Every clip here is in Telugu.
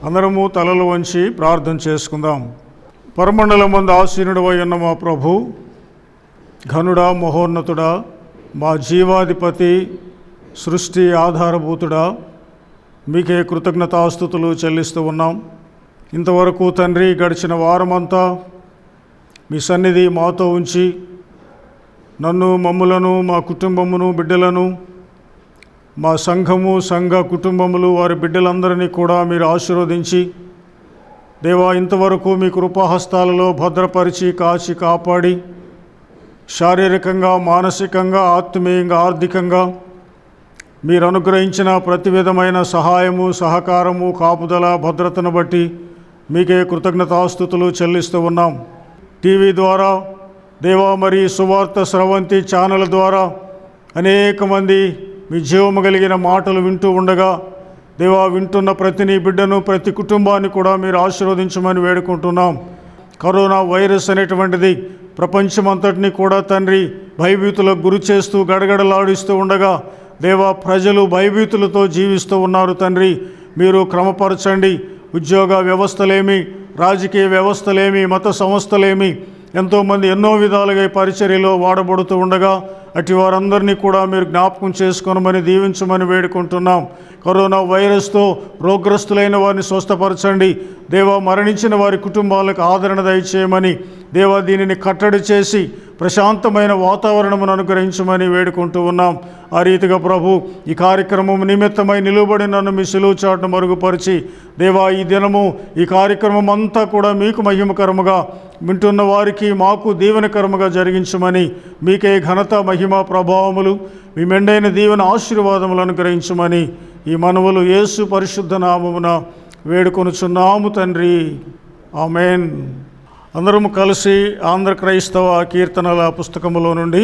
అందరము తలలు వంచి ప్రార్థన చేసుకుందాం. పరమండలమందు ఆసీనుడవై ఉన్న మా ప్రభు, ఘనుడా, మహోన్నతుడా, మా జీవాధిపతి, సృష్టి ఆధారభూతుడా, మీకే కృతజ్ఞతాస్తుతులు చెల్లిస్తూ ఉన్నాం. ఇంతవరకు తండ్రి గడిచిన వారమంతా మీ సన్నిధి మాతో ఉంచి నన్ను, మమ్ములను, మా కుటుంబమును, బిడ్డలను, మా సంఘము, సంఘ కుటుంబములు, వారి బిడ్డలందరినీ కూడా మీరు ఆశీర్వదించి దేవా, ఇంతవరకు మీ కృపాహస్తాలలో భద్రపరిచి కాచి కాపాడి శారీరకంగా, మానసికంగా, ఆత్మీయంగా, ఆర్థికంగా మీరు అనుగ్రహించిన ప్రతి విధమైన సహాయము, సహకారము, కాపుదల, భద్రతను బట్టి మీకే కృతజ్ఞతాస్తుతులు చెల్లిస్తూ ఉన్నాం. టీవీ ద్వారా దేవా, మరి సువార్త స్రవంతి ఛానల్ ద్వారా అనేక మంది మీ జీవము కలిగిన మాటలు వింటూ ఉండగా దేవా, వింటున్న ప్రతి నీ బిడ్డను, ప్రతి కుటుంబాన్ని కూడా మీరు ఆశీర్వదించమని వేడుకుంటున్నాం. కరోనా వైరస్ అనేటువంటిది ప్రపంచమంతటినీ కూడా తండ్రి భయభీతులకు గురి చేస్తూ గడగడలాడిస్తూ ఉండగా దేవా, ప్రజలు భయభీతులతో జీవిస్తూ ఉన్నారు. తండ్రి, మీరు క్రమపరచండి. ఉద్యోగ వ్యవస్థలేమి, రాజకీయ వ్యవస్థలేమి, మత సంస్థలేమి, ఎంతోమంది ఎన్నో విధాలుగా పరిచర్యలో వాడబడుతూ ఉండగా అటు వారందరినీ కూడా మీరు జ్ఞాపకం చేసుకోనమని దీవించమని వేడుకుంటున్నాం. కరోనా వైరస్తో రోగగ్రస్తులైన వారిని స్వస్థపరచండి దేవా. మరణించిన వారి కుటుంబాలకు ఆదరణ దయచేయమని దేవా, దీనిని కట్టడి చేసి ప్రశాంతమైన వాతావరణమును అనుగ్రహించమని వేడుకుంటూ ఉన్నాం. ఆ రీతిగా ప్రభు, ఈ కార్యక్రమం నిమిత్తమై నిలువబడి నన్ను మీ సిలువ చాటును మరుగుపరిచి దేవా, ఈ దినము ఈ కార్యక్రమం అంతా కూడా మీకు మహిమకరముగా, వింటున్న వారికి మాకు దీవెనకరముగా జరిగించమని మీకే ఘనత, మహిమ, ప్రభావములు, మీ మెండైన దీవెన ఆశీర్వాదములు అనుగ్రహించమని ఈ మనవులు యేసు పరిశుద్ధ నామమున వేడుకొనుచున్నాము తండ్రి. ఆమేన్. అందరము కలిసి ఆంధ్ర క్రైస్తవ కీర్తనల పుస్తకములో నుండి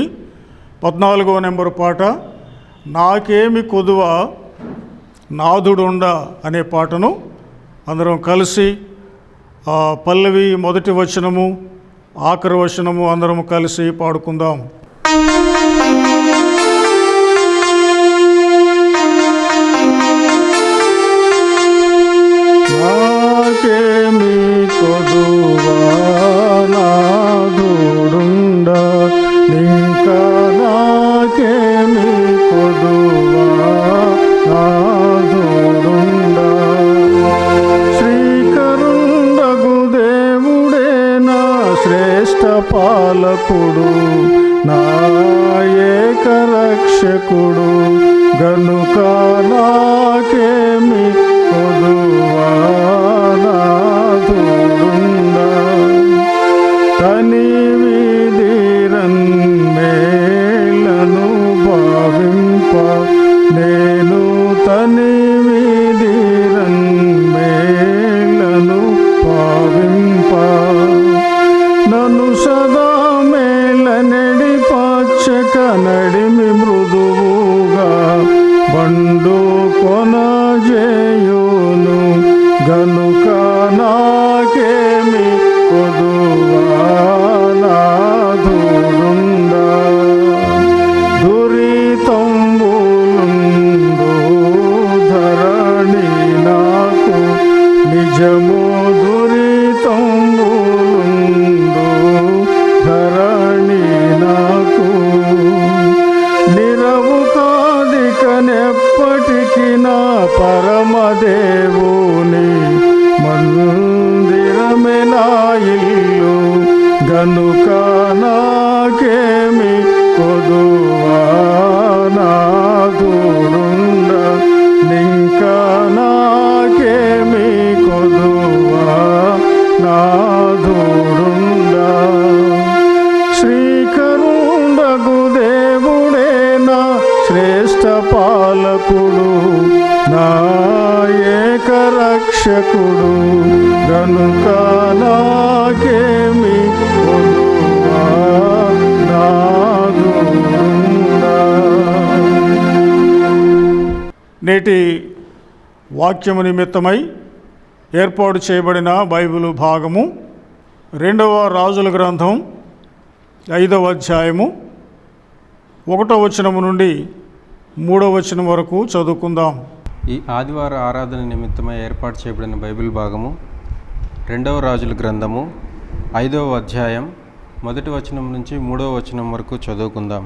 14వ నెంబరు పాట, నాకేమి కొదువ నాథుడుండ అనే పాటను అందరం కలిసి పల్లవి మొదటి వచనము, ఆఖరి వచనము అందరము కలిసి పాడుకుందాం. నాకేమి కొదువా నాథుడుండ, ఇంకా నాకేమి కొదువా నాథుడుండ. శ్రీకరుండగు దేవుడే నా శ్రేష్ఠ పాలకుడు, నా ఏక రక్షకుడు, గనుక నాకేమి కొదువా నాథుడుండ. తనివిదిరన్ మేలను భావింప, నేను తనివిదిరన్ మేలను భావింప. నన్ను సదా మేల నడిపచ్చక నడిమి మృదువుగా బండు కొనజేయును, గనుక నాకేమి కొదువా నాథుడుండ. దురితంబులుండు ధరణి నాకు, నిజము దురితంబులుండు ధరణి నాకు. నిరవు కాదికనెప్పటికి నా పరమదేవుని మందిరమే నా ఇల్లు, గనుక నాకేమి కొదువా నాథుడుండ. ఇంకా నాకేమి కొదువా నాథుడుండ. శ్రీకరుండగు దేవుడే నా శ్రేష్ఠ పాలకుడు, నా ఏక రక్షకుడు, గనుక నాకేమి కొదువా నాథుడుండ. నేటి వాక్యము నిమిత్తమై ఏర్పాటు చేయబడిన బైబిలు భాగము 2వ రాజుల గ్రంథం 5వ అధ్యాయము 1వ వచనము నుండి 3వ వచనం వరకు చదువుకుందాం. ఈ ఆదివార ఆరాధన నిమిత్తమై ఏర్పాటు చేయబడిన బైబిల్ భాగము 2వ రాజుల గ్రంథము 5వ అధ్యాయం 1వ వచనం నుంచి 3వ వచనం వరకు చదువుకుందాం.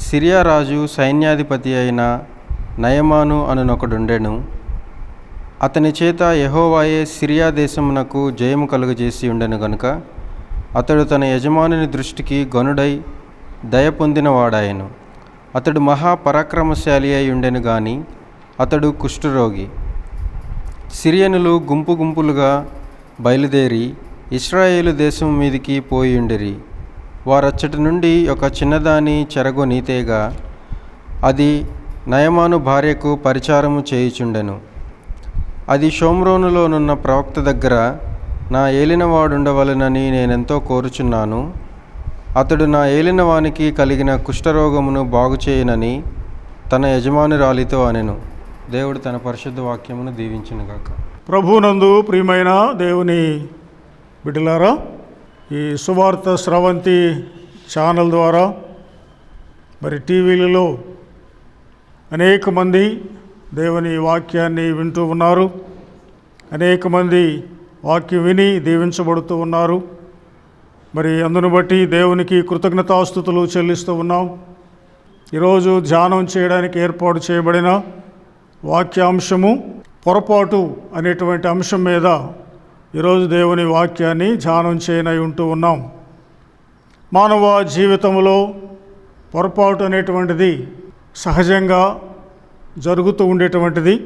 సిరియా రాజు సైన్యాధిపతి అయిన నయమాను అనునొకడుండెను. అతని చేత యెహోవాయే సిరియా దేశమునకు జయము కలుగజేసి ఉండెను గనుక అతడు తన యజమానుని దృష్టికి గనుడై దయ పొందినవాడాయెను. అతడు మహాపరాక్రమశాలి అయి ఉండెను గాని అతడు కుష్ఠరోగి. సిరియనులు గుంపు గుంపులుగా బయలుదేరి ఇశ్రాయేలు దేశం మీదికి పోయిండిరి. వారచ్చటి నుండి ఒక చిన్నదాని చెరగొని తేగా అది నయమాను భార్యకు పరిచారము చేయుచుండెను. అది షోమ్రోనులోనున్న ప్రవక్త దగ్గర నా ఏలినవాడుండవలెనని నేనెంతో కోరుచున్నాను. అతడు నా ఏలినవానికి కలిగిన కుష్ఠరోగమును బాగుచేయునని తన యజమానురాలితో అనెను. దేవుడు తన పరిశుద్ధ వాక్యమును దీవించునుగాక. ప్రభునందు ప్రియమైన దేవుని బిడ్డలారా, ఈ సువార్త స్రవంతి ఛానల్ ద్వారా మరి టీవీలలో అనేక మంది దేవుని వాక్యాన్ని వింటూ ఉన్నారు. అనేక మంది వాక్యం విని దీవించబడుతూ ఉన్నారు. మరి అందును బట్టి దేవునికి కృతజ్ఞతాస్తుతులు చెల్లిస్తూ ఉన్నాం. ఈరోజు ధ్యానం చేయడానికి ఏర్పాటు చేయబడిన వాక్యాంశము పొరపాటు అనేటువంటి అంశం మీద ఈరోజు దేవుని వాక్యాన్ని ధ్యానం చేయనై ఉంటూ ఉన్నాం. మానవ జీవితంలో పొరపాటు అనేటువంటిది సహజంగా జరుగుతూ ఉండేటువంటిది.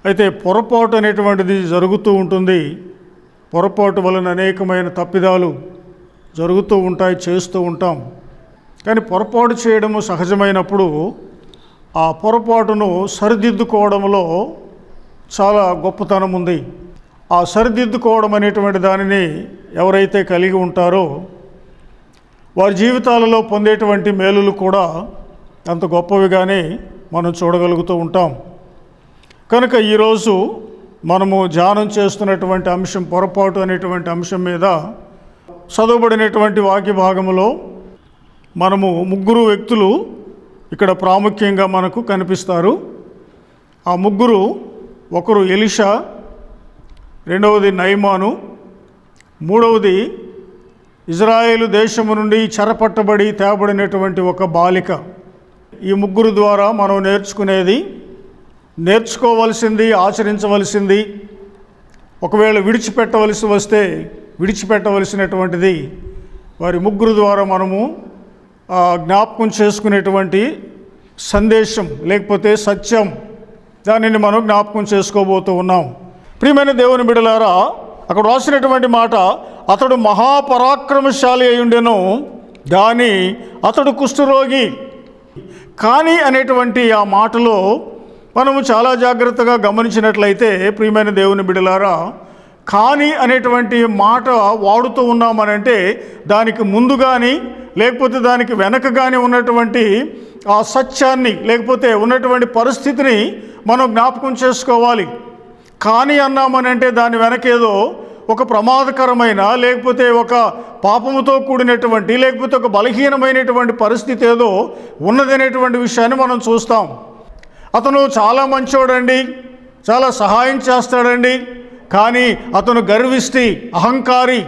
అయితే పొరపాటు అనేటువంటిది జరుగుతూ ఉంటుంది. పొరపాటు వలన అనేకమైన తప్పిదాలు జరుగుతూ ఉంటాయి, చేస్తూ ఉంటాం. కానీ పొరపాటు చేయడము సహజమైనప్పుడు ఆ పొరపాటును సరిదిద్దుకోవడంలో చాలా గొప్పతనం ఉంది. ఆ సరిదిద్దుకోవడం అనేటువంటి దానిని ఎవరైతే కలిగి ఉంటారో వారి జీవితాలలో పొందేటువంటి మేలులు కూడా అంత గొప్పవిగానే మనం చూడగలుగుతూ ఉంటాం. కనుక ఈరోజు మనము ధ్యానం చేస్తున్నటువంటి అంశం పొరపాటు అనేటువంటి అంశం మీద చదవబడినటువంటి వాక్య భాగంలో మనము 3 వ్యక్తులు ఇక్కడ ప్రాముఖ్యంగా మనకు కనిపిస్తారు. ఆ 3 ఒకరు ఎలీషా, రెండవది నయమాను, మూడవది ఇజ్రాయేలు దేశము నుండి చెరపట్టబడి తేబడినటువంటి ఒక బాలిక. ఈ 3 ద్వారా మనం నేర్చుకోవలసింది, ఆచరించవలసింది, ఒకవేళ విడిచిపెట్టవలసి వస్తే విడిచిపెట్టవలసినటువంటిది వారి 3 ద్వారా మనము జ్ఞాపకం చేసుకునేటువంటి సందేశం లేకపోతే సత్యం, దానిని మనం జ్ఞాపకం చేసుకోబోతూ ఉన్నాం. ప్రియమైన దేవుని బిడ్డలారా, అక్కడ రాసినటువంటి మాట, అతడు మహాపరాక్రమశాలి అయి ఉండెను కానీ అతడు కుష్ఠరోగి. కానీ అనేటువంటి ఆ మాటలో మనము చాలా జాగ్రత్తగా గమనించినట్లయితే ప్రియమైన దేవుని బిడ్డలారా, కానీ అనేటువంటి మాట వాడుతూ ఉన్నామనంటే దానికి ముందు కానీ లేకపోతే దానికి వెనక కానీ ఉన్నటువంటి ఆ సత్యాన్ని లేకపోతే ఉన్నటువంటి పరిస్థితిని మనం జ్ఞాపకం చేసుకోవాలి. కానీ అన్నామనంటే దాని వెనకేదో ఒక ప్రమాదకరమైన లేకపోతే ఒక పాపముతో కూడినటువంటి లేకపోతే ఒక బలహీనమైనటువంటి పరిస్థితి ఏదో ఉన్నదనేటువంటి విషయాన్ని మనం చూస్తాం. అతను చాలా మంచోడండి, చాలా సహాయం చేస్తాడండి, కానీ అతను గర్విష్టి, అహంకారి.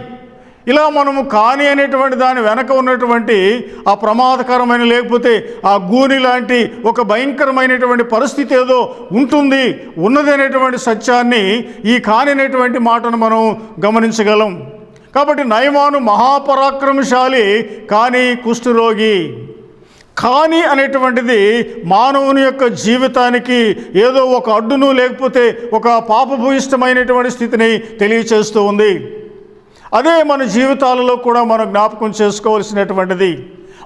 ఇలా మనము కానీ అనేటువంటి దాని వెనక ఉన్నటువంటి ఆ ప్రమాదకరమైన లేకపోతే ఆ గూని లాంటి ఒక భయంకరమైనటువంటి పరిస్థితి ఏదో ఉన్నది అనేటువంటి సత్యాన్ని ఈ కాని అనేటువంటి మాటను మనం గమనించగలం. కాబట్టి నయమాను మహాపరాక్రమశాలి కానీ కుష్ఠరోగి. కానీ అనేటువంటిది మానవుని యొక్క జీవితానికి ఏదో ఒక అడ్డును లేకపోతే ఒక పాపభూయిష్టమైనటువంటి స్థితిని తెలియచేస్తూ ఉంది. అదే మన జీవితాలలో కూడా మనం జ్ఞాపకం చేసుకోవాల్సినటువంటిది.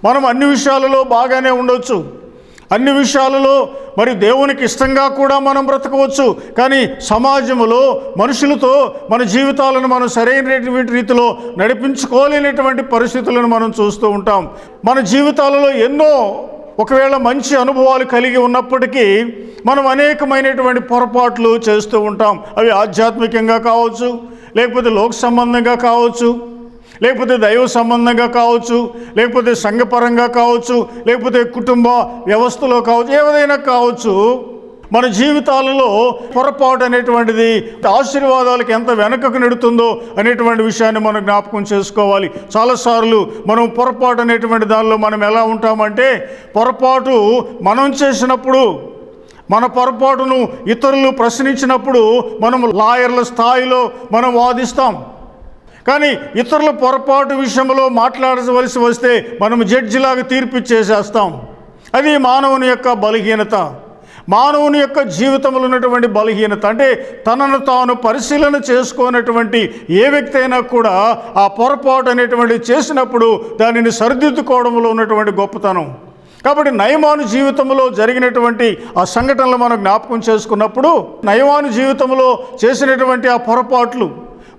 మనం అన్ని విషయాలలో బాగానే ఉండొచ్చు, అన్ని విషయాలలో మరి దేవునికి ఇష్టంగా కూడా మనం బ్రతకవచ్చు. కానీ సమాజంలో మనుషులతో మన జీవితాలను మనం సరైనటువంటి రీతిలో నడిపించుకోలేనటువంటి పరిస్థితులను మనం చూస్తూ ఉంటాం. మన జీవితాలలో ఎన్నో ఒకవేళ మంచి అనుభవాలు కలిగి ఉన్నప్పటికీ మనం అనేకమైనటువంటి పొరపాట్లు చేస్తూ ఉంటాం. అవి ఆధ్యాత్మికంగా కావచ్చు, లేకపోతే లోక సంబంధంగా కావచ్చు, లేకపోతే దైవ సంబంధంగా కావచ్చు, లేకపోతే సంఘపరంగా కావచ్చు, లేకపోతే కుటుంబ వ్యవస్థలో కావచ్చు, ఏదైనా కావచ్చు. మన జీవితాలలో పొరపాటు అనేటువంటిది ఆశీర్వాదాలకు ఎంత వెనకకు నెడుతుందో అనేటువంటి విషయాన్ని మనం జ్ఞాపకం చేసుకోవాలి. చాలాసార్లు మనం పొరపాటు అనేటువంటి దానిలో మనం ఎలా ఉంటామంటే, పొరపాటు మనం చేసినప్పుడు, మన పొరపాటును ఇతరులు ప్రశ్నించినప్పుడు మనం లాయర్ల స్థాయిలో మనం వాదిస్తాం. కానీ ఇతరుల పొరపాటు విషయంలో మాట్లాడవలసి వస్తే మనం జడ్జిలాగా తీర్పిచ్చేసేస్తాం. అది మానవుని యొక్క బలహీనత, మానవుని యొక్క జీవితంలో ఉన్నటువంటి బలహీనత. అంటే తనను తాను పరిశీలన చేసుకోనటువంటి ఏ వ్యక్తి అయినా కూడా ఆ పొరపాటు అనేటువంటిది చేసినప్పుడు దానిని సరిదిద్దుకోవడంలో ఉన్నటువంటి గొప్పతనం. కాబట్టి నయమాను జీవితంలో జరిగినటువంటి ఆ సంఘటనలు మనం జ్ఞాపకం చేసుకున్నప్పుడు, నయమాను జీవితంలో చేసినటువంటి ఆ పొరపాట్లు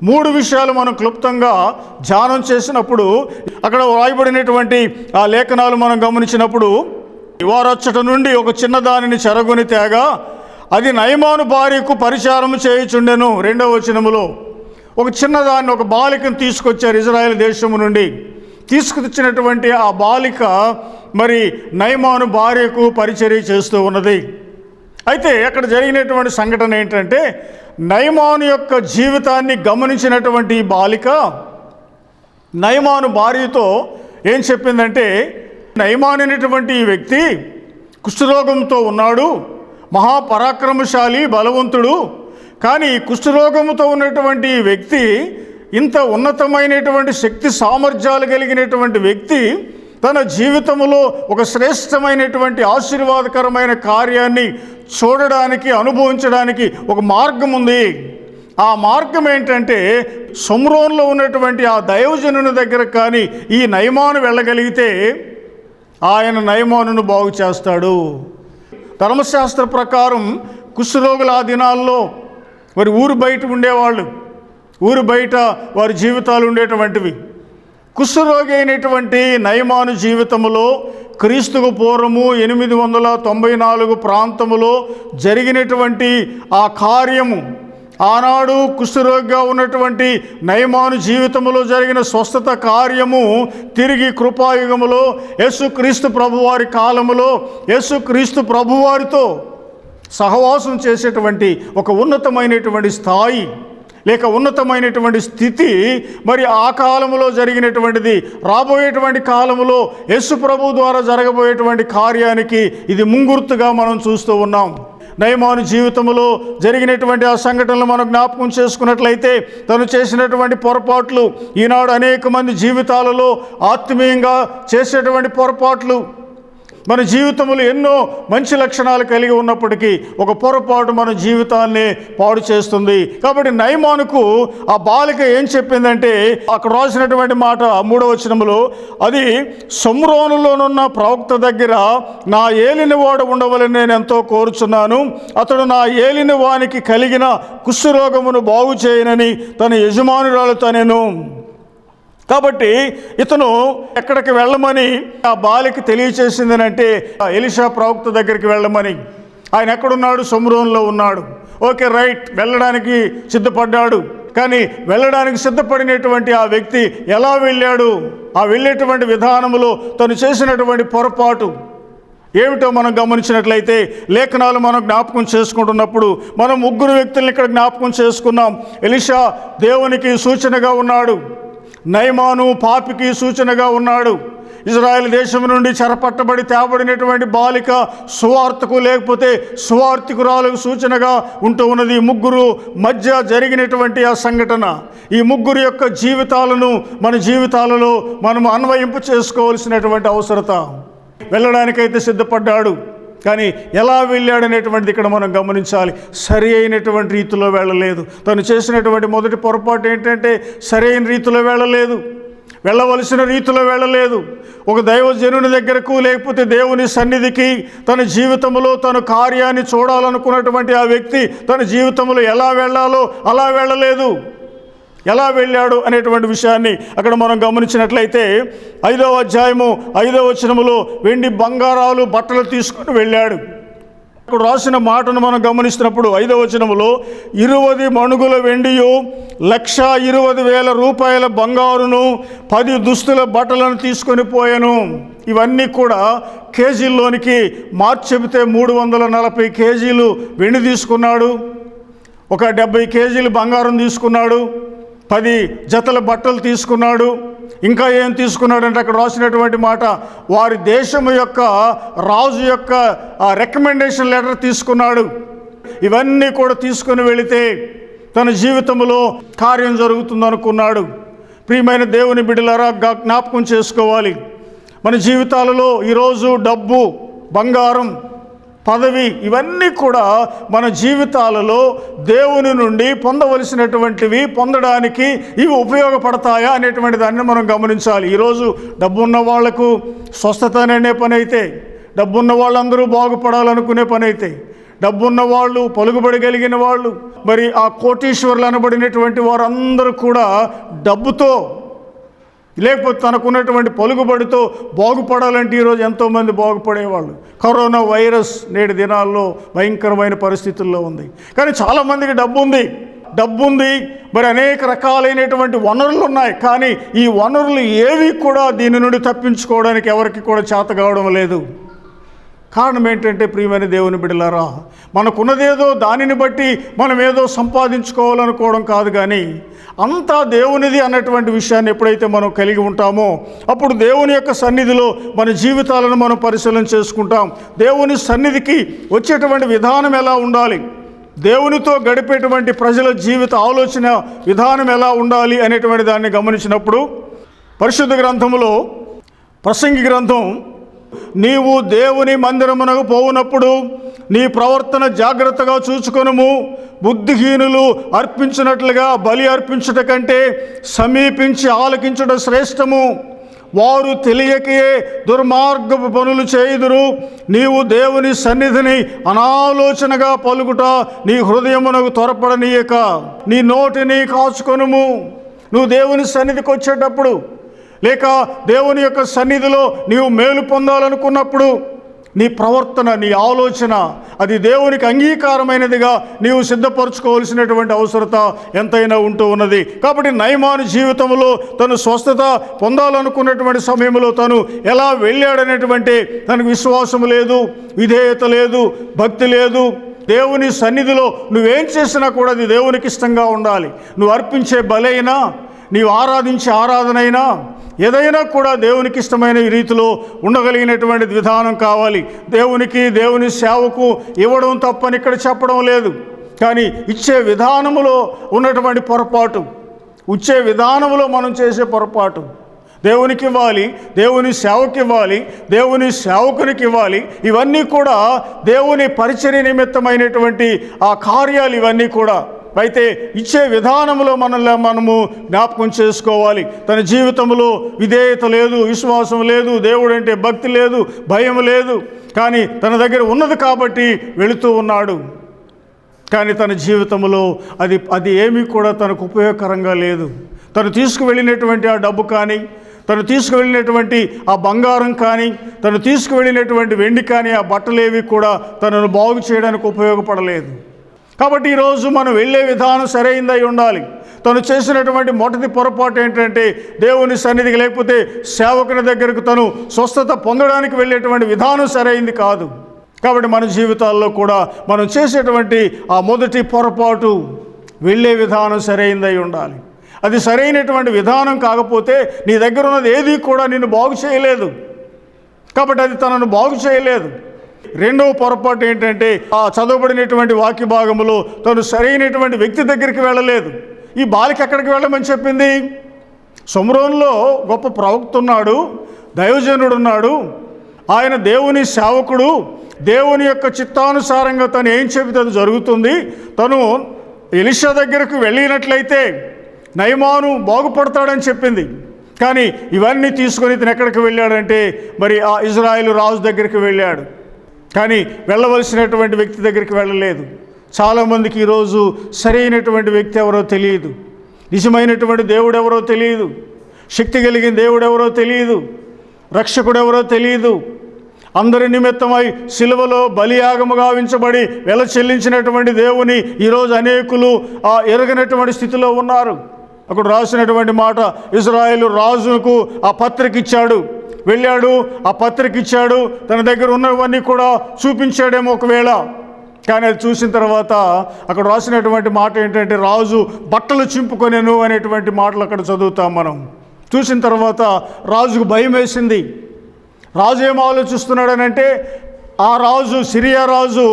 3 విషయాలు మనం క్లుప్తంగా ధ్యానం చేసినప్పుడు, అక్కడ రాయబడినటువంటి ఆ లేఖనాలు మనం గమనించినప్పుడు, వారచ్చట నుండి ఒక చిన్నదానిని చెరగొని తేగా అది నయమాను భార్యకు పరిచారం చేయుచుండెను. 2వ వచనములో ఒక చిన్నదాన్ని, ఒక బాలికను తీసుకొచ్చారు ఇజ్రాయెల్ దేశము నుండి. తీసుకొచ్చినటువంటి ఆ బాలిక మరి నయమాను భార్యకు పరిచర్య చేస్తూ ఉన్నది. అయితే అక్కడ జరిగినటువంటి సంఘటన ఏంటంటే, నయమాను యొక్క జీవితాన్ని గమనించినటువంటి ఈ బాలిక నయమాను భార్యతో ఏం చెప్పిందంటే, నయమాను అనేటువంటి ఈ వ్యక్తి కుష్ఠరోగంతో ఉన్నాడు, మహాపరాక్రమశాలి, బలవంతుడు. కానీ కుష్ఠరోగంతో ఉన్నటువంటి ఈ వ్యక్తి, ఇంత ఉన్నతమైనటువంటి శక్తి సామర్థ్యాలు కలిగినటువంటి వ్యక్తి, తన జీవితంలో ఒక శ్రేష్టమైనటువంటి ఆశీర్వాదకరమైన కార్యాన్ని చూడడానికి, అనుభవించడానికి ఒక మార్గం ఉంది. ఆ మార్గం ఏంటంటే, షోమ్రోన్లో ఉన్నటువంటి ఆ దైవజనుని దగ్గర కానీ ఈ నయమాను వెళ్ళగలిగితే ఆయన నయమానును బాగు చేస్తాడు. ధర్మశాస్త్ర ప్రకారం కుష్ఠరోగుల ఆ దినాల్లో మరి ఊరు బయట ఉండేవాళ్ళు, ఊరు బయట వారి జీవితాలు ఉండేటువంటివి. కుష్ఠరోగి అయినటువంటి నయమాను జీవితంలో క్రీస్తుకు పూర్వము 894 ప్రాంతములో జరిగినటువంటి ఆ కార్యము, ఆనాడు కుష్ఠరోగిగా ఉన్నటువంటి నయమాను జీవితంలో జరిగిన స్వస్థత కార్యము తిరిగి కృపాయుగములో యేసుక్రీస్తు ప్రభువారి కాలములో యేసుక్రీస్తు ప్రభువారితో సహవాసం చేసేటువంటి ఒక ఉన్నతమైనటువంటి స్థాయి లేక ఉన్నతమైనటువంటి స్థితి మరి ఆ కాలంలో జరిగినటువంటిది. రాబోయేటువంటి కాలంలో యేసు ప్రభు ద్వారా జరగబోయేటువంటి కార్యానికి ఇది ముంగుర్తుగా మనం చూస్తూ ఉన్నాం. నయమాను జీవితంలో జరిగినటువంటి ఆ సంఘటనలు మనం జ్ఞాపకం చేసుకున్నట్లయితే, తను చేసినటువంటి పొరపాట్లు ఈనాడు అనేక మంది జీవితాలలో ఆత్మీయంగా చేసేటువంటి పొరపాట్లు, మన జీవితంలో ఎన్నో మంచి లక్షణాలు కలిగి ఉన్నప్పటికీ ఒక పొరపాటు మన జీవితాన్ని పాడు చేస్తుంది. కాబట్టి నయమానుకు ఆ బాలిక ఏం చెప్పిందంటే, అక్కడ రాసినటువంటి మాట 3వ వచనములో, అది షోమ్రోనులోనున్న ప్రవక్త దగ్గర నా ఏలినవాడు ఉండవలని నేను ఎంతో కోరుచున్నాను, అతడు నా ఏలిన వానికి కలిగిన కుష్ఠరోగమును బాగు చేయనని తన యజమానురాలతో నేను. కాబట్టి ఇతను ఎక్కడికి వెళ్ళమని ఆ బాలిక తెలియచేసింది అంటే, ఎలీషా ప్రవక్త దగ్గరికి వెళ్ళమని. ఆయన ఎక్కడున్నాడు? షోమ్రోన్లో ఉన్నాడు. ఓకే, రైట్, వెళ్ళడానికి సిద్ధపడ్డాడు. కానీ వెళ్ళడానికి సిద్ధపడినటువంటి ఆ వ్యక్తి ఎలా వెళ్ళాడు? ఆ వెళ్ళేటువంటి విధానంలో తను చేసినటువంటి పొరపాటు ఏమిటో మనం గమనించినట్లయితే, లేఖనాలు మనం జ్ఞాపకం చేసుకుంటున్నప్పుడు మనం 3 వ్యక్తులను ఇక్కడ జ్ఞాపకం చేసుకున్నాం. ఎలీషా దేవునికి సూచనగా ఉన్నాడు, నయమాను పాపికి సూచనగా ఉన్నాడు. ఇజ్రాయెల్ దేశం నుండి చెరపట్టబడి తేబడినటువంటి బాలిక సువార్తకు లేకపోతే సువార్తికురాలకు సూచనగా ఉంటూ ఉన్నది. 3 మధ్య జరిగినటువంటి ఆ సంఘటన, ఈ 3 యొక్క జీవితాలను మన జీవితాలలో మనం అన్వయింపు చేసుకోవాల్సినటువంటి అవసరత. వెళ్ళడానికైతే సిద్ధపడ్డాడు, కానీ ఎలా వెళ్ళాడనేటువంటిది ఇక్కడ మనం గమనించాలి. సరి అయినటువంటి రీతిలో వెళ్ళలేదు. తను చేసినటువంటి మొదటి పొరపాటు ఏంటంటే, సరైన రీతిలో వెళ్ళలేదు, వెళ్ళవలసిన రీతిలో వెళ్ళలేదు. ఒక దైవజనుని దగ్గరకు లేకపోతే దేవుని సన్నిధికి తన జీవితంలో తన కార్యాన్ని చూడాలనుకున్నటువంటి ఆ వ్యక్తి తన జీవితంలో ఎలా వెళ్ళాలో అలా వెళ్ళలేదు. ఎలా వెళ్ళాడు అనేటువంటి విషయాన్ని అక్కడ మనం గమనించినట్లయితే, 5వ అధ్యాయము 5వ వచనములో వెండి బంగారాలు బట్టలు తీసుకొని వెళ్ళాడు. అక్కడ రాసిన మాటను మనం గమనిస్తున్నప్పుడు 5వ వచనములో 20 మణుగుల వెండియు 1,20,000 రూపాయల బంగారును 10 దుస్తుల బట్టలను తీసుకొని పోయాను. ఇవన్నీ కూడా కేజీల్లోనికి మార్చి చెబితే 340 కేజీలు వెండి తీసుకున్నాడు, ఒక 70 కేజీలు బంగారం తీసుకున్నాడు, 10 జతల బట్టలు తీసుకున్నాడు. ఇంకా ఏం తీసుకున్నాడంటే అక్కడ రాసినటువంటి మాట, వారి దేశం యొక్క రాజు యొక్క రికమెండేషన్ లెటర్ తీసుకున్నాడు. ఇవన్నీ కూడా తీసుకుని వెళితే తన జీవితంలో కార్యం జరుగుతుందనుకున్నాడు. ప్రియమైన దేవుని బిడ్డలారా, జ్ఞాపకం చేసుకోవాలి, మన జీవితాలలో ఈరోజు డబ్బు, బంగారం, పదవి ఇవన్నీ కూడా మన జీవితాలలో దేవుని నుండి పొందవలసినటువంటివి, పొందడానికి ఇవి ఉపయోగపడతాయా అనేటువంటి దాన్ని మనం గమనించాలి. ఈరోజు డబ్బు ఉన్న వాళ్లకు స్వస్థత అనే పని అయితే, డబ్బున్న వాళ్ళందరూ బాగుపడాలనుకునే పని అయితే, డబ్బున్న వాళ్ళు, పలుకుబడగలిగిన వాళ్ళు, మరి ఆ కోటీశ్వరులు అనబడినటువంటి వారందరూ కూడా డబ్బుతో లేకపోతే తనకున్నటువంటి పలుకుబడితో బాగుపడాలంటే ఈరోజు ఎంతోమంది బాగుపడేవాళ్ళు. కరోనా వైరస్ నేటి దినాల్లో భయంకరమైన పరిస్థితుల్లో ఉంది. కానీ చాలామందికి డబ్బు ఉంది, మరి అనేక రకాలైనటువంటి వనరులు ఉన్నాయి. కానీ ఈ వనరులు ఏవి కూడా దీని నుండి తప్పించుకోవడానికి ఎవరికి కూడా చేత కావడం లేదు. కారణం ఏంటంటే ప్రియమైన దేవుని బిడ్డలారా, మనకున్నదేదో దానిని బట్టి మనం ఏదో సంపాదించుకోవాలనుకోవడం కాదు, కానీ అంతా దేవునిది అన్నటువంటి విషయాన్ని ఎప్పుడైతే మనం కలిగి ఉంటామో అప్పుడు దేవుని యొక్క సన్నిధిలో మన జీవితాలను మనం పరిశీలన చేసుకుంటాం. దేవుని సన్నిధికి వచ్చేటువంటి విధానం ఎలా ఉండాలి, దేవునితో గడిపేటువంటి ప్రజల జీవిత ఆలోచన విధానం ఎలా ఉండాలి అనేటువంటి దాన్ని గమనించినప్పుడు పరిశుద్ధ గ్రంథములో ప్రసంగి గ్రంథం, నీవు దేవుని మందిరమునకు పోవునప్పుడు నీ ప్రవర్తన జాగ్రత్తగా చూచుకొనుము. బుద్ధిహీనులు అర్పించినట్లుగా బలి అర్పించుట కంటే సమీపించి ఆలకించుట శ్రేష్టము. వారు తెలియకే దుర్మార్గపు పనులు చేయుదురు. నీవు దేవుని సన్నిధిని అనాలోచనగా పలుకుట నీ హృదయమునకు త్వరపడనీయక నీ నోటిని కాచుకొనుము. నువ్వు దేవుని సన్నిధికి వచ్చేటప్పుడు, లేక దేవుని యొక్క సన్నిధిలో నీవు మేలు పొందాలనుకున్నప్పుడు నీ ప్రవర్తన, నీ ఆలోచన అది దేవునికి అంగీకారమైనదిగా నీవు సిద్ధపరచుకోవాల్సినటువంటి అవసరత ఎంతైనా ఉంటూ ఉన్నది. కాబట్టి నయమాను జీవితంలో తను స్వస్థత పొందాలనుకున్నటువంటి సమయంలో తను ఎలా వెళ్ళాడనేటువంటి తనకు విశ్వాసం లేదు, విధేయత లేదు, భక్తి లేదు. దేవుని సన్నిధిలో నువ్వేం చేసినా కూడా అది దేవునికి ఇష్టంగా ఉండాలి. నువ్వు అర్పించే బలైనా, నీవు ఆరాధించే ఆరాధనైనా ఏదైనా కూడా దేవునికి ఇష్టమైన ఈ రీతిలో ఉండగలిగినటువంటి విధానం కావాలి. దేవుని సేవకు ఇవ్వడం తప్పని ఇక్కడ చెప్పడం లేదు, కానీ ఇచ్చే విధానములో ఉన్నటువంటి పొరపాటు, ఇచ్చే విధానములో మనం చేసే పొరపాటు, దేవునికి ఇవ్వాలి, దేవుని సేవకి ఇవ్వాలి, దేవుని సేవకునికి ఇవ్వాలి. ఇవన్నీ కూడా దేవుని పరిచర్య నిమిత్తమైనటువంటి ఆ కార్యాలు ఇవన్నీ కూడా. అయితే ఇచ్చే విధానంలో మనము జ్ఞాపకం చేసుకోవాలి. తన జీవితంలో విధేయత లేదు, విశ్వాసం లేదు, దేవుడంటే భక్తి లేదు, భయం లేదు. కానీ తన దగ్గర ఉన్నది కాబట్టి వెళుతూ ఉన్నాడు. కానీ తన జీవితంలో అది ఏమీ కూడా తనకు ఉపయోగకరంగా లేదు. తను తీసుకువెళ్ళినటువంటి ఆ డబ్బు కానీ, తను తీసుకువెళ్ళినటువంటి ఆ బంగారం కానీ, తను తీసుకువెళ్ళినటువంటి వెండి కానీ, ఆ బట్టలేవి కూడా తనను బాగు చేయడానికి ఉపయోగపడలేదు. కాబట్టి ఈరోజు మనం వెళ్ళే విధానం సరైనదై ఉండాలి. తను చేసినటువంటి మొదటి పొరపాటు ఏంటంటే దేవుని సన్నిధికి లేకపోతే సేవకుని దగ్గరకు తను స్వస్థత పొందడానికి వెళ్ళేటువంటి విధానం సరైనది కాదు. కాబట్టి మన జీవితాల్లో కూడా మనం చేసేటువంటి ఆ మొదటి పొరపాటు వెళ్ళే విధానం సరైనదై ఉండాలి. అది సరైనటువంటి విధానం కాకపోతే నీ దగ్గర ఉన్నది ఏది కూడా నిన్ను బాగు చేయలేదు. కాబట్టి అది తనను బాగు చేయలేదు. రెండవ పొరపాటు ఏంటంటే ఆ చదవబడినటువంటి వాక్య భాగములో తను సరైనటువంటి వ్యక్తి దగ్గరికి వెళ్ళలేదు. ఈ బాలిక ఎక్కడికి వెళ్ళమని చెప్పింది? షోమ్రోనులో గొప్ప ప్రవక్త ఉన్నాడు, దైవజనుడు ఉన్నాడు, ఆయన దేవుని సేవకుడు, దేవుని యొక్క చిత్తానుసారంగా తను ఏం చెబితే అది జరుగుతుంది. తను ఎలీషా దగ్గరకు వెళ్ళినట్లయితే నయమాను బాగుపడతాడని చెప్పింది. కానీ ఇవన్నీ తీసుకొని ఇతను ఎక్కడికి వెళ్ళాడంటే మరి ఆ ఇజ్రాయేలు రాజు దగ్గరికి వెళ్ళాడు. కానీ వెళ్ళవలసినటువంటి వ్యక్తి దగ్గరికి వెళ్ళలేదు. చాలామందికి ఈరోజు సరైనటువంటి వ్యక్తి ఎవరో తెలియదు, నిజమైనటువంటి దేవుడు ఎవరో తెలియదు, శక్తి కలిగిన దేవుడు ఎవరో తెలియదు, రక్షకుడు ఎవరో తెలియదు. అందరి నిమిత్తమై సిలువలో బలియాగముగా గావించబడి వెల చెల్లించినటువంటి దేవుని ఈరోజు అనేకులు ఎరగనటువంటి స్థితిలో ఉన్నారు. అక్కడ రాసినటువంటి మాట, ఇజ్రాయేలు రాజుకు ఆ పత్రిక ఇచ్చాడు. వెళ్ళాడు, ఆ పత్రిక ఇచ్చాడు, తన దగ్గర ఉన్నవన్నీ కూడా చూపించాడేమో ఒకవేళ. కానీ అది చూసిన తర్వాత అక్కడ రాసినటువంటి మాట ఏంటంటే, రాజు బట్టలు చింపుకొనెను అనేటువంటి మాటలు అక్కడ చదువుతాం మనం. చూసిన తర్వాత రాజుకు భయం వేసింది. రాజు ఏం ఆలోచిస్తున్నాడనంటే, ఆ రాజు, సిరియా రాజు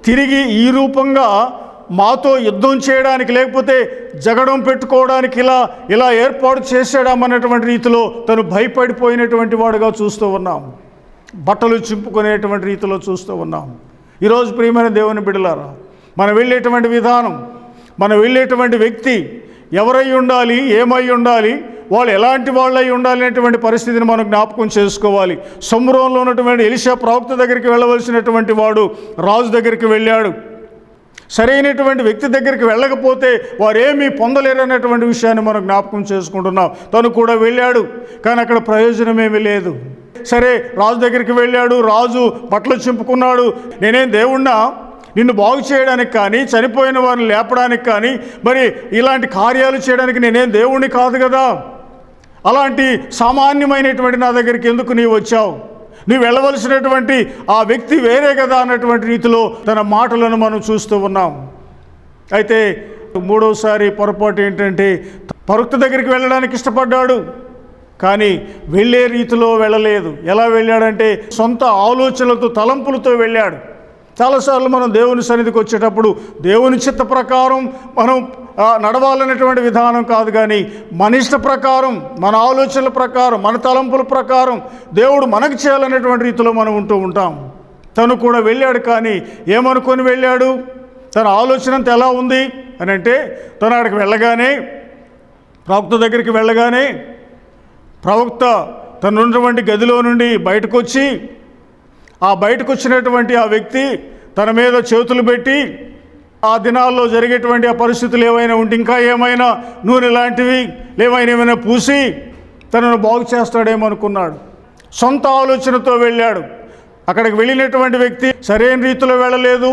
తిరిగి ఈ రూపంగా మాతో యుద్ధం చేయడానికి, లేకపోతే జగడం పెట్టుకోవడానికి ఇలా ఏర్పాటు చేశాడమన్నటువంటి రీతిలో తను భయపడిపోయినటువంటి వాడుగా చూస్తూ ఉన్నాం. బట్టలు చింపుకునేటువంటి రీతిలో చూస్తూ ఉన్నాం. ఈరోజు ప్రియమైన దేవుని బిడ్డలారా, మనం వెళ్ళేటువంటి విధానం, మనం వెళ్ళేటువంటి వ్యక్తి ఎవరై ఉండాలి, ఏమై ఉండాలి, వాళ్ళు ఎలాంటి వాళ్ళై ఉండాలి అనేటువంటి పరిస్థితిని మనం జ్ఞాపకం చేసుకోవాలి. సొమ్రోన్లో ఉన్నటువంటి ఎలీషా ప్రవక్త దగ్గరికి వెళ్ళవలసినటువంటి వాడు రాజు దగ్గరికి వెళ్ళాడు. సరైనటువంటి వ్యక్తి దగ్గరికి వెళ్ళకపోతే వారేమీ పొందలేరనేటువంటి విషయాన్ని మనం జ్ఞాపకం చేసుకుంటున్నాం. తను కూడా వెళ్ళాడు, కానీ అక్కడ ప్రయోజనమేమీ లేదు. సరే, రాజు దగ్గరికి వెళ్ళాడు, రాజు బట్టలు చింపుకున్నాడు. నేనేం దేవుణ్ణా నిన్ను బాగు చేయడానికి కానీ, చనిపోయిన వారిని లేపడానికి కానీ, మరి ఇలాంటి కార్యాలు చేయడానికి నేనేం దేవుణ్ణి కాదు కదా, అలాంటి సామాన్యమైనటువంటి నా దగ్గరికి ఎందుకు నీవు వచ్చావు, నువ్వు వెళ్ళవలసినటువంటి ఆ వ్యక్తి వేరే కదా అన్నటువంటి రీతిలో తన మాటలను మనం చూస్తూ ఉన్నాం. అయితే మూడోసారి పొరపాటు ఏంటంటే, ప్రవక్త దగ్గరికి వెళ్ళడానికి ఇష్టపడ్డాడు, కానీ వెళ్ళే రీతిలో వెళ్ళలేదు. ఎలా వెళ్ళాడంటే, సొంత ఆలోచనలతో, తలంపులతో వెళ్ళాడు. చాలాసార్లు మనం దేవుని సన్నిధికి వచ్చేటప్పుడు దేవుని చిత్త ప్రకారం మనం నడవాలనేటువంటి విధానం కాదు, కానీ మన ఇష్ట ప్రకారం, మన ఆలోచనల ప్రకారం, మన తలంపుల ప్రకారం దేవుడు మనకు చేయాలనేటువంటి రీతిలో మనం ఉంటూ ఉంటాం. తను కూడా వెళ్ళాడు, కానీ ఏమనుకొని వెళ్ళాడు, తన ఆలోచన అంతా ఎలా ఉంది అని అంటే, తను అక్కడికి వెళ్ళగానే, ప్రవక్త దగ్గరికి వెళ్ళగానే, ప్రవక్త తను ఉన్నటువంటి గదిలో నుండి బయటకు వచ్చి, ఆ బయటకు వచ్చినటువంటి ఆ వ్యక్తి తన మీద చేతులు పెట్టి, ఆ దినాల్లో జరిగేటువంటి ఆ పరిస్థితులు ఏవైనా ఉంటే, ఇంకా ఏమైనా నూనె లాంటివి ఏమైనా పూసి తనను బాగు చేస్తాడేమో అనుకున్నాడు. సొంత ఆలోచనతో వెళ్ళాడు. అక్కడికి వెళ్ళినటువంటి వ్యక్తి సరైన రీతిలో వెళ్ళలేదు,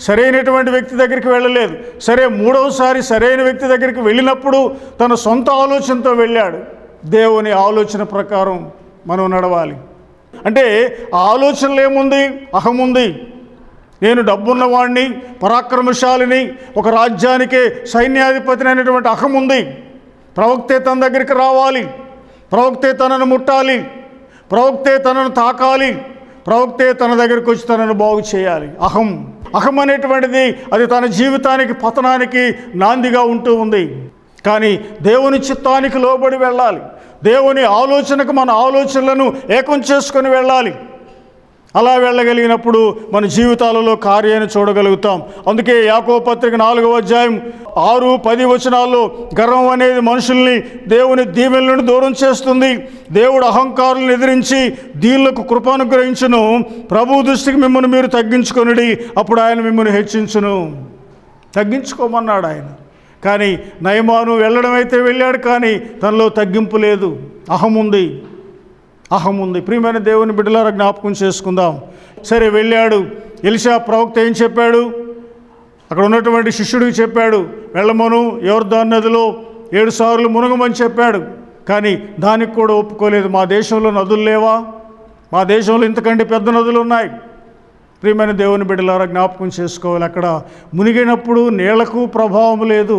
సరైనటువంటి వ్యక్తి దగ్గరికి వెళ్ళలేదు. సరే, మూడవసారి సరైన వ్యక్తి దగ్గరికి వెళ్ళినప్పుడు తన సొంత ఆలోచనతో వెళ్ళాడు. దేవుని ఆలోచన ప్రకారం మనం నడవాలి. అంటే ఆ ఆలోచనలో ఏముంది? అహముంది. నేను డబ్బున్నవాడిని, పరాక్రమశాలిని, ఒక రాజ్యానికే సైన్యాధిపతిని అనేటువంటి అహముంది. ప్రవక్తే తన దగ్గరికి రావాలి, ప్రవక్తే తనను ముట్టాలి, ప్రవక్తే తనను తాకాలి, ప్రవక్తే తన దగ్గరికి వచ్చి తనను బాగు చేయాలి. అహం అనేటువంటిది అది తన జీవితానికి, పతనానికి నాందిగా ఉంటూ ఉంది. కానీ దేవుని చిత్తానికి లోబడి వెళ్ళాలి. దేవుని ఆలోచనకు మన ఆలోచనలను ఏకం చేసుకొని వెళ్ళాలి. అలా వెళ్ళగలిగినప్పుడు మన జీవితాలలో కార్యాన్ని చూడగలుగుతాం. అందుకే యాకోబు పత్రిక 4వ అధ్యాయం 6-10 వచనాల్లో, గర్వం అనేది మనుషుల్ని దేవుని దీవెనల నుండి దూరం చేస్తుంది. దేవుడు అహంకారులను ఎదిరించి దీనులకు కృప అనుగ్రహించును. ప్రభు దృష్టికి మిమ్మల్ని మీరు తగ్గించుకొనుడి, అప్పుడు ఆయన మిమ్మల్ని హెచ్చించును. తగ్గించుకోమన్నాడు ఆయన. కానీ నయమాను వెళ్ళడం అయితే వెళ్ళాడు, కానీ తనలో తగ్గింపు లేదు, అహముంది. ప్రియమైన దేవుని బిడ్డలారా, జ్ఞాపకం చేసుకుందాం. సరే, వెళ్ళాడు. ఎలీషా ప్రవక్త ఏం చెప్పాడు? అక్కడ ఉన్నటువంటి శిష్యుడికి చెప్పాడు, వెళ్ళమను, యోర్దాను నదిలో 7 సార్లు మునగమని చెప్పాడు. కానీ దానికి కూడా ఒప్పుకోలేదు. మా దేశంలో నదులు లేవా? మా దేశంలో ఇంతకంటే పెద్ద నదులు ఉన్నాయి. ప్రియమైన దేవుని బిడ్డలారా, జ్ఞాపకం చేసుకోవాలి. అక్కడ మునిగినప్పుడు నీళ్లకు ప్రభావం లేదు,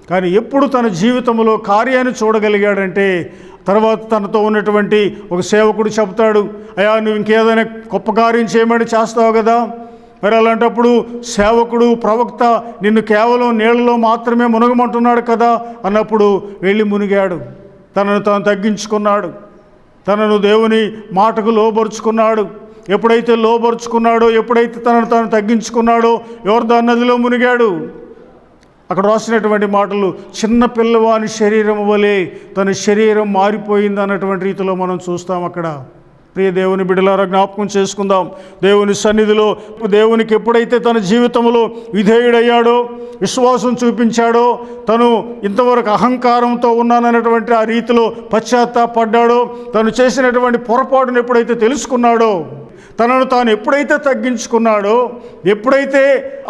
కానీ ఎప్పుడు తన జీవితంలో కార్యాన్ని చూడగలిగాడంటే, తర్వాత తనతో ఉన్నటువంటి ఒక సేవకుడు చెబుతాడు, అయ్యా నువ్వు ఇంకేదైనా గొప్ప కార్యం చేయమని చేస్తావు కదా, మరి అలాంటప్పుడు సేవకుడు, ప్రవక్త నిన్ను కేవలం నీళ్లలో మాత్రమే మునగమంటున్నాడు కదా అన్నప్పుడు వెళ్ళి మునిగాడు. తనను తాను తగ్గించుకున్నాడు, తనను దేవుని మాటకు లోబరుచుకున్నాడు. ఎప్పుడైతే లోబరుచుకున్నాడో, ఎప్పుడైతే తనను తాను తగ్గించుకున్నాడో, యోర్దాను నదిలో మునిగాడు. అక్కడ రాసినటువంటి మాటలు, చిన్న పిల్లవాని శరీరం వలె తన శరీరం మారిపోయింది అన్నటువంటి రీతిలో మనం చూస్తాం. అక్కడ ప్రియ దేవుని బిడ్డలారా, జ్ఞాపకం చేసుకుందాం. దేవుని సన్నిధిలో దేవునికి ఎప్పుడైతే తన జీవితంలో విధేయుడయ్యాడో, విశ్వాసం చూపించాడో, తను ఇంతవరకు అహంకారంతో ఉన్నానన్నటువంటి ఆ రీతిలో పశ్చాత్తాపడ్డాడో, తను చేసినటువంటి పొరపాటును ఎప్పుడైతే తెలుసుకున్నాడో, తనను తాను ఎప్పుడైతే తగ్గించుకున్నాడో, ఎప్పుడైతే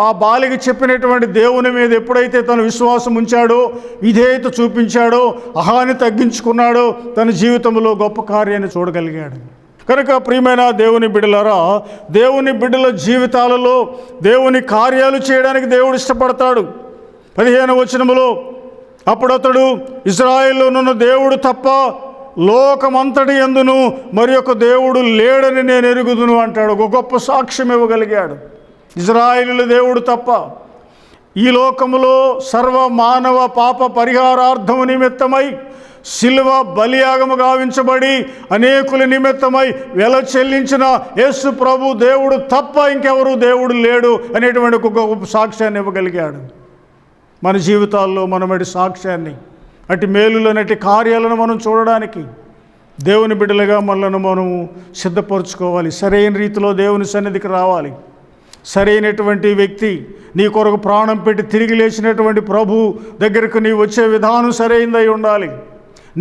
ఆ బాలిక చెప్పినటువంటి దేవుని మీద ఎప్పుడైతే తను విశ్వాసం ఉంచాడో, విధేయత చూపించాడో, అహాన్ని తగ్గించుకున్నాడో, తన జీవితంలో గొప్ప కార్యాన్ని చూడగలిగాడు. కనుక ప్రియమైన దేవుని బిడ్డలారా, దేవుని బిడ్డల జీవితాలలో దేవుని కార్యాలు చేయడానికి దేవుడు ఇష్టపడతాడు. 15వ వచనములో, అప్పుడు అతడు, ఇశ్రాయేలులోనున్న దేవుడు తప్ప లోకమంతటి యందును మరి ఒక దేవుడు లేడని నేను ఎరుగుదును అంటాడు. ఒక గొప్ప సాక్ష్యం ఇవ్వగలిగాడు. ఇశ్రాయేలు దేవుడు తప్ప ఈ లోకములో సర్వ మానవ పాప పరిహారార్థము నిమిత్తమై శిలువ బలియాగము గావించబడి అనేకుల నిమిత్తమై వెల చెల్లించిన యేసు ప్రభు దేవుడు తప్ప ఇంకెవరు దేవుడు లేడు అనేటువంటి ఒక గొప్ప సాక్ష్యాన్ని ఇవ్వగలిగాడు. మన జీవితాల్లో మనం అటు సాక్ష్యాన్ని, అటు మేలులనటి కార్యాలను మనం చూడడానికి దేవుని బిడ్డలుగా మనలను మనం సిద్ధపరచుకోవాలి. సరైన రీతిలో దేవుని సన్నిధికి రావాలి. సరైనటువంటి వ్యక్తి, నీ కొరకు ప్రాణం పెట్టి తిరిగి లేచినటువంటి ప్రభు దగ్గరకు నీ వచ్చే విధానం సరైనదై ఉండాలి.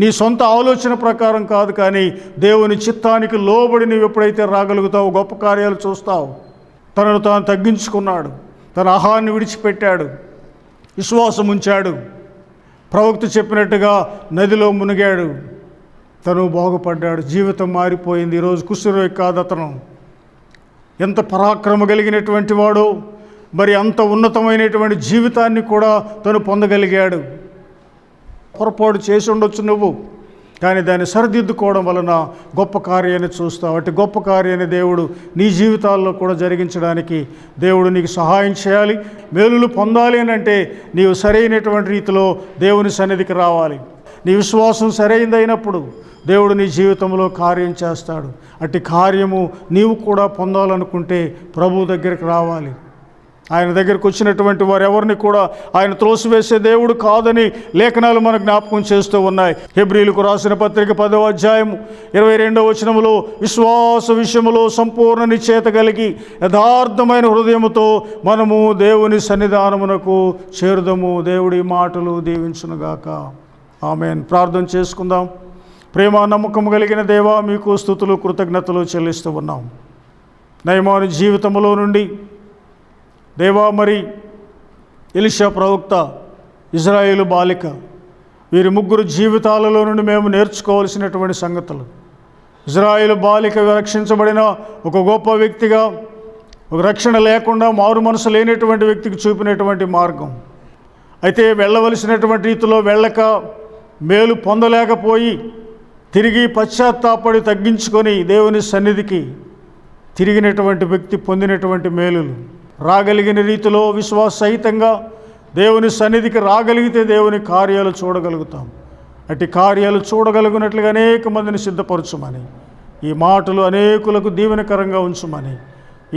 నీ సొంత ఆలోచన ప్రకారం కాదు, కానీ దేవుని చిత్తానికి లోబడి నీవు ఎప్పుడైతే రాగలుగుతావు గొప్ప కార్యాలు చూస్తావు. తనను తాను తగ్గించుకున్నాడు, తన ఆహారాన్ని విడిచిపెట్టాడు, విశ్వాసం ఉంచాడు, ప్రవక్త చెప్పినట్టుగా నదిలో మునిగాడు, తను బాగుపడ్డాడు, జీవితం మారిపోయింది. ఈరోజు కుష్ఠరోగి కాదు అతను. ఎంత పరాక్రమ కలిగినటువంటి వాడో, మరి అంత ఉన్నతమైనటువంటి జీవితాన్ని కూడా తను పొందగలిగాడు. పొరపాటు చేసి ఉండొచ్చు నువ్వు, కానీ దాన్ని సరిదిద్దుకోవడం వలన గొప్ప కార్యాన్ని చూస్తావు. అటు గొప్ప కార్యాన్ని దేవుడు నీ జీవితాల్లో కూడా జరిగించడానికి దేవుడు నీకు సహాయం చేయాలి. మేలులు పొందాలి అని అంటే నీవు సరైనటువంటి రీతిలో దేవుని సన్నిధికి రావాలి. నీ విశ్వాసం సరైనదైనప్పుడు దేవుడు నీ జీవితంలో కార్యం చేస్తాడు. అట్టి కార్యము నీవు కూడా పొందాలనుకుంటే ప్రభు దగ్గరికి రావాలి. ఆయన దగ్గరకు వచ్చినటువంటి వారు ఎవరిని కూడా ఆయన త్రోసివేసే దేవుడు కాదని లేఖనాలు మనకు జ్ఞాపకం చేస్తూ ఉన్నాయి. హెబ్రీలకు రాసిన పత్రిక 10వ అధ్యాయం 22వ వచనములో, విశ్వాస విషయములో సంపూర్ణ నిశ్చయత కలిగి యథార్థమైన హృదయముతో మనము దేవుని సన్నిధానమునకు చేరుదము. దేవుడి మాటలు దీవించునుగాక. ఆమేన్. ప్రార్థన చేసుకుందాం. ప్రేమ నమ్మకము కలిగిన దేవా, మీకు స్తుతులు కృతజ్ఞతలు చెల్లిస్తూ ఉన్నాం. నయమాను జీవితంలో నుండి దేవా, మరి ఎలీషా ప్రవక్త, ఇజ్రాయేలు బాలిక, వీరి ముగ్గురు జీవితాలలో నుండి మేము నేర్చుకోవాల్సినటువంటి సంగతులు, ఇజ్రాయేలు బాలిక రక్షించబడిన ఒక గొప్ప వ్యక్తిగా, ఒక రక్షణ లేకుండా మారు మనసు లేనటువంటి వ్యక్తికి చూపినటువంటి మార్గం, అయితే వెళ్ళవలసినటువంటి రీతిలో వెళ్ళక మేలు పొందలేకపోయి తిరిగి పశ్చాత్తాపడి తగ్గించుకొని దేవుని సన్నిధికి తిరిగినటువంటి వ్యక్తి పొందినటువంటి మేలులు, రాగలిగిన రీతిలో విశ్వాససహితంగా దేవుని సన్నిధికి రాగలిగితే దేవుని కార్యాలు చూడగలుగుతాం. అట్టి కార్యాలు చూడగలిగినట్లుగా అనేక మందిని సిద్ధపరచుమని, ఈ మాటలు అనేకులకు దీవెనకరంగా ఉంచుమని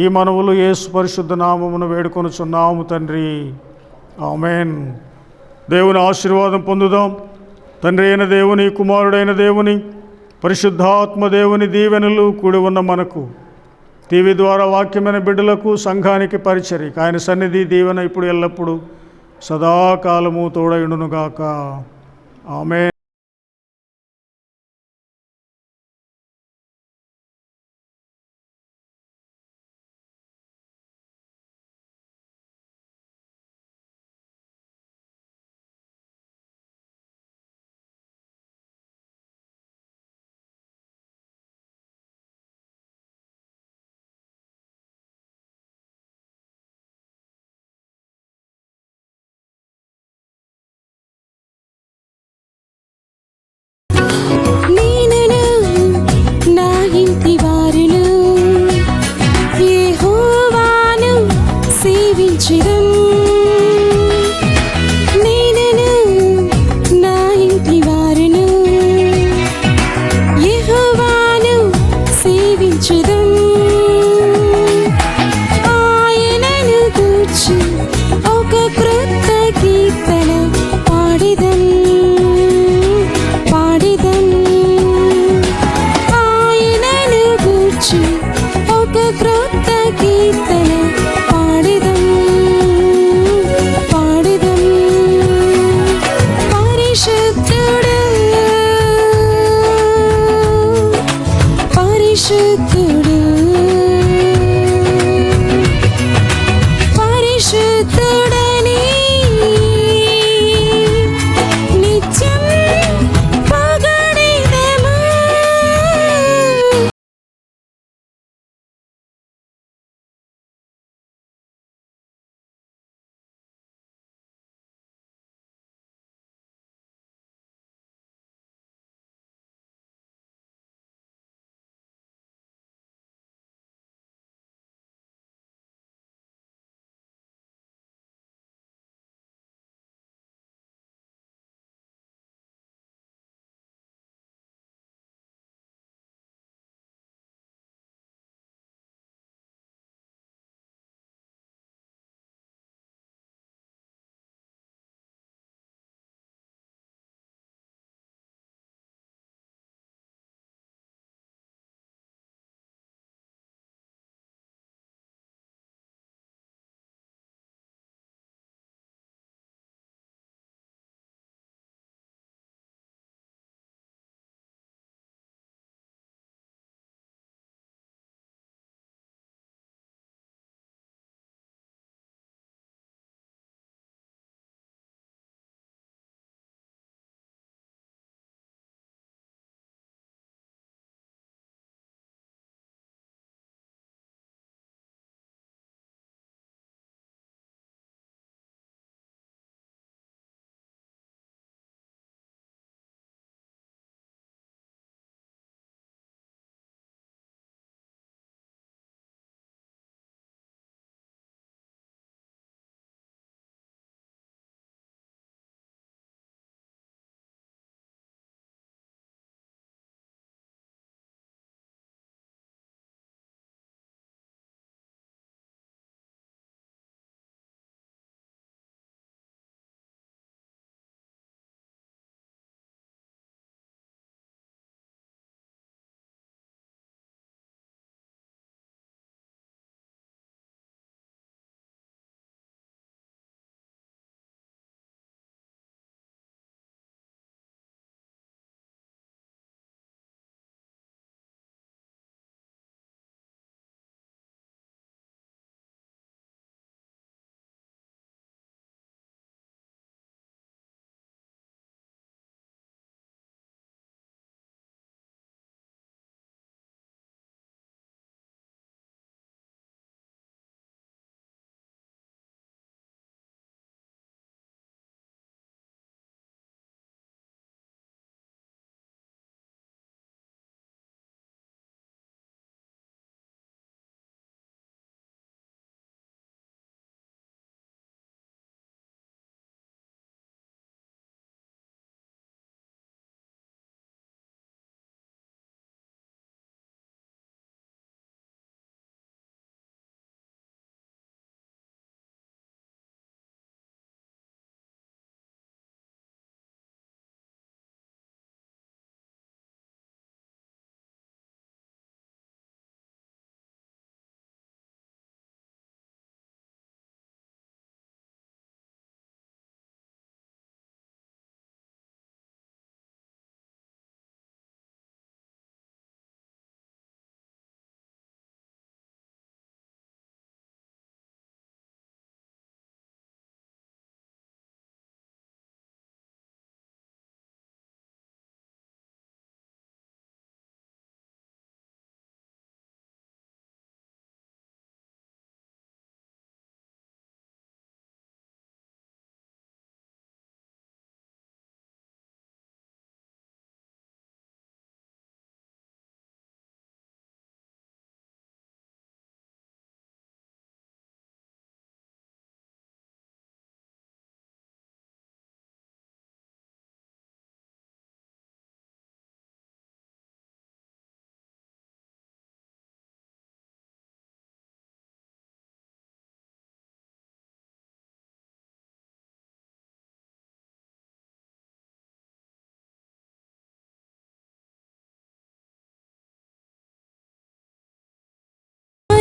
ఈ మనవులు యేసు పరిశుద్ధ నామమును వేడుకొనుచున్నాము తండ్రి. ఆమేన్. దేవుని ఆశీర్వాదం పొందుదాం. తండ్రి అయిన దేవుని, కుమారుడైన దేవుని, పరిశుద్ధాత్మ దేవుని దీవెనలు కూడి ఉన్న మనకు, టీవీ ద్వారా వాక్యమైన బిడ్డలకు, సంఘానికి పరిచర్యకు ఆయన సన్నిధి దీవెన ఇప్పుడు ఎల్లప్పుడూ సదాకాలము తోడయుండునుగాక. ఆమేన్. ఒక క్రొత్త కీర్తన పాడెదం.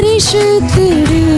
పరిశుద్ధుడు